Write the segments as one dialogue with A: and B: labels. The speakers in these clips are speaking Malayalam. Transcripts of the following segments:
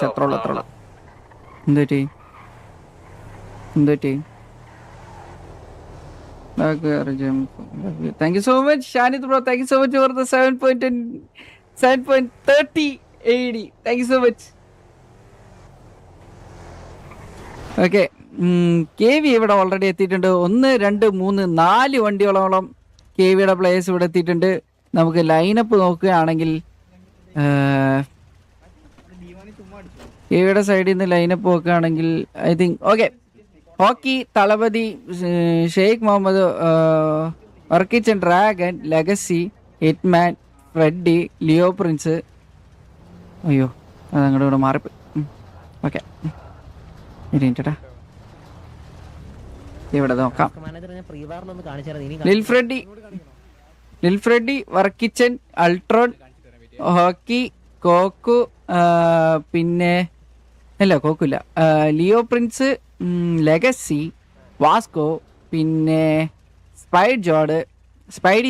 A: അത്രോളം എന്തുപറ്റി Thank you so much, Shanit bro. Thank you so much for the 7.30 AD. Thank you so much. Okay. KV ഇവിടെ ഓൾറെഡി എത്തിയിട്ടുണ്ട്. 1, 2, 3, 4 വണ്ടിയോളം KVയുടെ പ്ലേയേഴ്സ് ഇവിടെ എത്തിയിട്ടുണ്ട്. നമുക്ക് ലൈനപ്പ് നോക്കുകയാണെങ്കിൽ KVയുടെ സൈഡിൽ നിന്ന് ലൈനപ്പ് നോക്കുകയാണെങ്കിൽ I think okay Hockey Thalapathy Sheikh Muhammad Varkichan Dragon Legacy Hitman Freddy Leo Prince അയ്യോ അത് അങ്ങോട്ട് ഇവിടെ മാറിപ്പോയി ഓക്കെ ഇവിടെ നോക്കാം ലിൽഫ്രെഡി വർക്കിച്ചൻ അൾട്രോൺ ഹോക്കി കോക്കു പിന്നെ അല്ല കോക്കില്ല ലിയോ പ്രിൻസ് ലെഗസി വാസ്കോ പിന്നെ സ്പൈഡി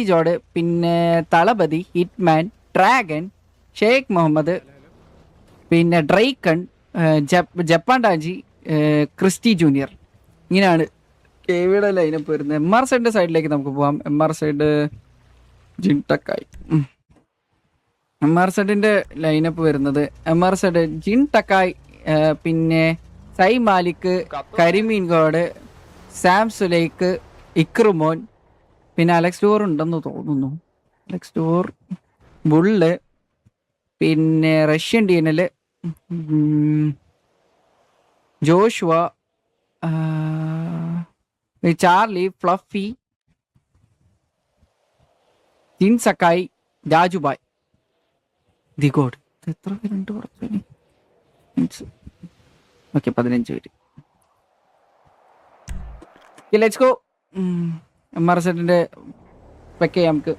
A: ജോഡ് പിന്നെ തളപതി ഹിറ്റ്മാൻ ഡ്രാഗൺ ഷെയ്ഖ് മുഹമ്മദ് പിന്നെ ഡ്രൈക്കൺ ജപ്പാൻ ടാജി ക്രിസ്റ്റി ജൂനിയർ ഇങ്ങനെയാണ് KVയുടെ ലൈനപ്പ് വരുന്നത്. MR സൈഡിൻ്റെ സൈഡിലേക്ക് നമുക്ക് പോവാം. MR സൈഡ് ജിൻടക്കായി MR സൈഡിൻ്റെ ലൈനപ്പ് വരുന്നത് MR സൈഡ് ജിൻടക്കായ് പിന്നെ സൈ മാലിക് കരിമീൻ ഗോഡ് സാം സുലൈക്ക് ഇക്രുമോൻ പിന്നെ അലക്സ് ഡോർ ഉണ്ടെന്ന് തോന്നുന്നു. അലക്സ് ഡോർ ബുള്ള് പിന്നെ Russian DNL Joshua Charlie Fluffy Jin Sakai Rajubhai ദിഗോഡ് എത്ര പേരുണ്ട് പുറത്ത് ഓക്കെ 15 പേര്. Let's go. MR സെറ്റിന്റെ പെക്ക് ചെയ്യാം നമുക്ക്.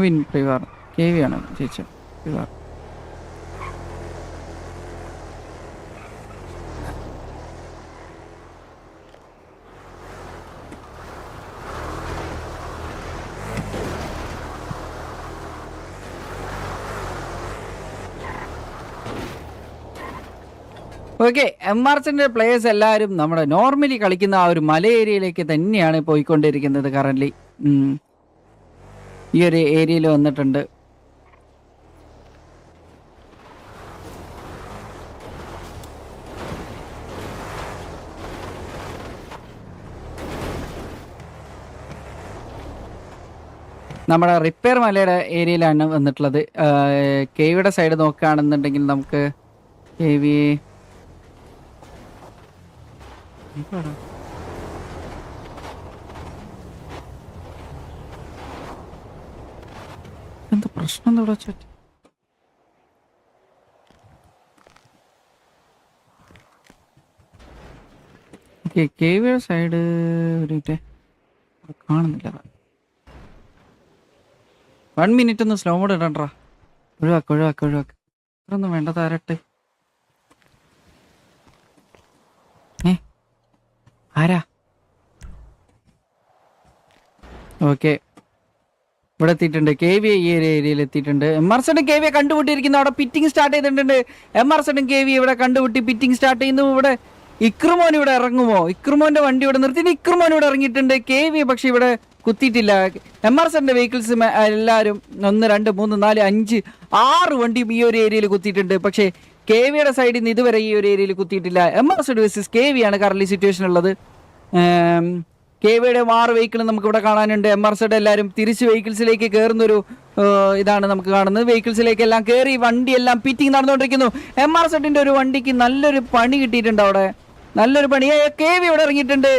A: വിൻ പ്രിവാർ KV ആണ് ചേച്ചി പ്രിവാർ. ഓക്കെ MR സെറ്റിന്റെ പ്ലേയേഴ്സ് എല്ലാവരും നമ്മുടെ നോർമലി കളിക്കുന്ന ആ ഒരു മല ഏരിയയിലേക്ക് തന്നെയാണ് പോയിക്കൊണ്ടിരിക്കുന്നത്. കറന്റ് ഈ ഒരു ഏരിയയിൽ വന്നിട്ടുണ്ട്. നമ്മുടെ റിപ്പയർ മലയുടെ ഏരിയയിലാണ് വന്നിട്ടുള്ളത്. KVയുടെ സൈഡ് നോക്കുകയാണെന്നുണ്ടെങ്കിൽ നമുക്ക് KV എന്താ പ്രശ്നം എന്താ ചാറ്റ് ഓക്കെ KVയുടെ സൈഡ് കാണുന്നില്ല. 1 മിനിറ്റ് ഒന്ന് സ്ലോ മോഡ് ഇടണ്ടാ. ഒഴിവാക്ക് ഇത്രയൊന്നും വേണ്ട താരട്ടെ. ആരാ ഓക്കെ ഇവിടെ എത്തിയിട്ടുണ്ട്. KV ഈ ഏരിയയിൽ എത്തിയിട്ടുണ്ട്. MR സെറ്റും KV കണ്ടുപിട്ടിരിക്കുന്നു. അവിടെ പിറ്റിംഗ് സ്റ്റാർട്ട് ചെയ്തിട്ടുണ്ട്. MR സെറ്റും KV ഇവിടെ കണ്ടുപിട്ടി പിറ്റിംഗ് സ്റ്റാർട്ട് ചെയ്യുന്നു. ഇവിടെ ഇക്രുമോൻ ഇവിടെ ഇറങ്ങുമോ? ഇക്രുമോന്റെ വണ്ടി ഇവിടെ നിർത്തിയിട്ട് ഇക്രുമോൻ ഇവിടെ ഇറങ്ങിയിട്ടുണ്ട്. KV പക്ഷെ ഇവിടെ കുത്തിയിട്ടില്ല. MR സെറ്റിന്റെ വെഹിക്കിൾസ് എല്ലാവരും 1, 2, 3, 4, 5, 6 വണ്ടിയും ഈ ഒരു ഏരിയയിൽ കുത്തിയിട്ടുണ്ട്. പക്ഷേ KVയുടെ സൈഡിൽ നിന്ന് ഇതുവരെ ഈ ഒരു ഏരിയയിൽ കുത്തിയിട്ടില്ല. MR സെറ്റ് വേഴ്സസ് KV ആണ് കറന്റ് സിറ്റുവേഷൻ ഉള്ളത്. KVയുടെ 6 വെഹിക്കിൾ നമുക്ക് ഇവിടെ കാണാനുണ്ട്. MR സെറ്റ് എല്ലാവരും തിരിച്ച് വെഹിക്കിൾസിലേക്ക് കയറുന്നൊരു ഇതാണ് നമുക്ക് കാണുന്നത്. വെഹിക്കിൾസിലേക്ക് എല്ലാം കയറി വണ്ടി എല്ലാം പിറ്റിംഗ് നടന്നുകൊണ്ടിരിക്കുന്നു. MR സെറ്റിന്റെ ഒരു വണ്ടിക്ക് നല്ലൊരു പണി കിട്ടിയിട്ടുണ്ട്. അവിടെ നല്ലൊരു പണി. KV ഇവിടെ ഇറങ്ങിയിട്ടുണ്ട്.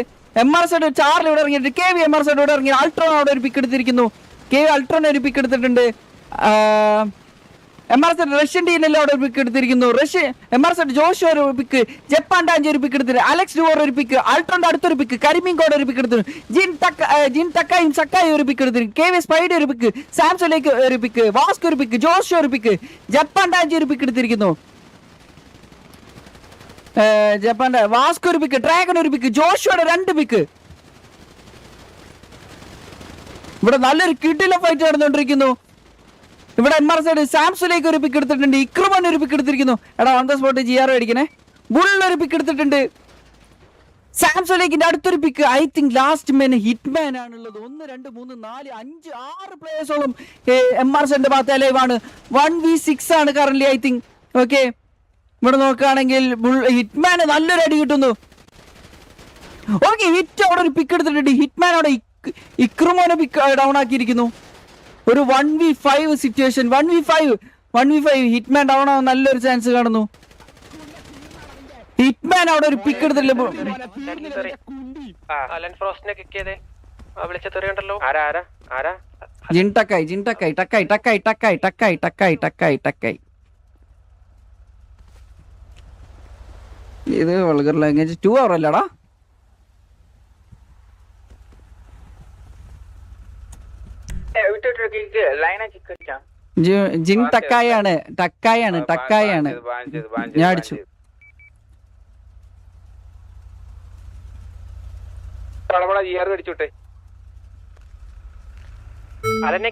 A: MR സെറ്റ് ചാർലി ഇവിടെ ഇറങ്ങിയിട്ടുണ്ട്. KV MR സെറ്റ് ഇവിടെ ഇറങ്ങി. അൾട്രോൺ അവിടെ ഒരു പിക്ക് എടുത്തിരിക്കുന്നു. KV അൾട്രോൺ ഒരു പിക്ക് എടുത്തിട്ടുണ്ട്. MR സെറ്റ് റഷ്യൻ DNL അവിടെ ഒരു പിക്ക് എടുത്തിരിക്കുന്നു. MR സെറ്റ് ജോഷു ഒരു പിക്ക്, ജപ്പാൻ ടാഞ്ചി ഒരു പിക്ക് എടുത്തിട്ട്, അലക്സ് ഡുവർ ഒരു പിക്ക്, അൾട്രോന്റെ അടുത്തൊരു പിക്ക്, കരിമീൻ കോഡ് ഒരു പിക്ക് എടുത്തിട്ട്, ജിൻ സക്കായി ഒരു പിക്ക് എടുത്തിട്ട്, KV സ്പൈഡി ഒരു പിക്ക്, സാംസോലേക്ക് ഒരു പിക്ക്, വാസ്കോ ഒരു പിക്ക്, ജോഷു ഒരു പിക്ക്, ജപ്പാൻ ടാഞ്ചി ഒരു പിക്ക് എടുത്തിരിക്കുന്നു. ജപ്പാന്റെ വാസ്കോ ഒരു പിക്ക്, ഡ്രാഗൺ ഒരു പിക്ക്, ജോഷുയുടെ 2 പിക്ക്. ഇവിടെ നല്ലൊരു കിഡിലെ ഫൈറ്റ് നടന്നുകൊണ്ടിരിക്കുന്നു. ഇവിടെ എംആർസൈഡ് സാംസുലേക്ക് ഒരു പിക്ക് എടുത്തിട്ടുണ്ട്. ഇക്രമൻ ഒരു പിക്ക് എടുത്തിരിക്കുന്നു. എടാ ഓൺ ദ സ്പോട്ട് GR അടിക്കണേ. ബുൾ ഒരു പിക്ക് എടുത്തിട്ടുണ്ട്. സാംസുലേക്കിന്റെ അടുത്തൊരു pick. I think last men hitman ആണുള്ളത്. 1 2 3 4 5 6 പ്ലേയേഴ്സോളം എംആർസൈഡിന്റെ ഭാഗത്ത് അലൈവാണ്. 1v6 ആണ് കറന്റ് ഐ തിങ്ക്. ഓക്കെ, ഇവിടെ നോക്കുകയാണെങ്കിൽ ഹിറ്റ്മാന് നല്ലൊരു അടി കിട്ടുന്നു. ഓക്കെ, ഹിറ്റ് അവിടെ ഒരു പിക്ക് എടുത്തിട്ടുണ്ട്. ഹിറ്റ്മാൻ അവിടെ ഇക്രമോനെ പിക്ക് ഡൗൺ ആക്കിയിരിക്കുന്നു. ഒരു 1v5 situation. 1v5 Hitman down ആവാൻ നല്ലൊരു ചാൻസ് കാണുന്നു. ഹിറ്റ്മാൻ അവിടെ ഒരു പിക്ക് എടുത്തില്ല. ഇത് വൾഗർ ലാംഗ്വേജ് 2 അവർ അല്ലടാ. ജിൻ ടക്കായാണ്. ഞാൻ അടിച്ചു.
B: അടിച്ചോട്ടെ. അതെന്നെ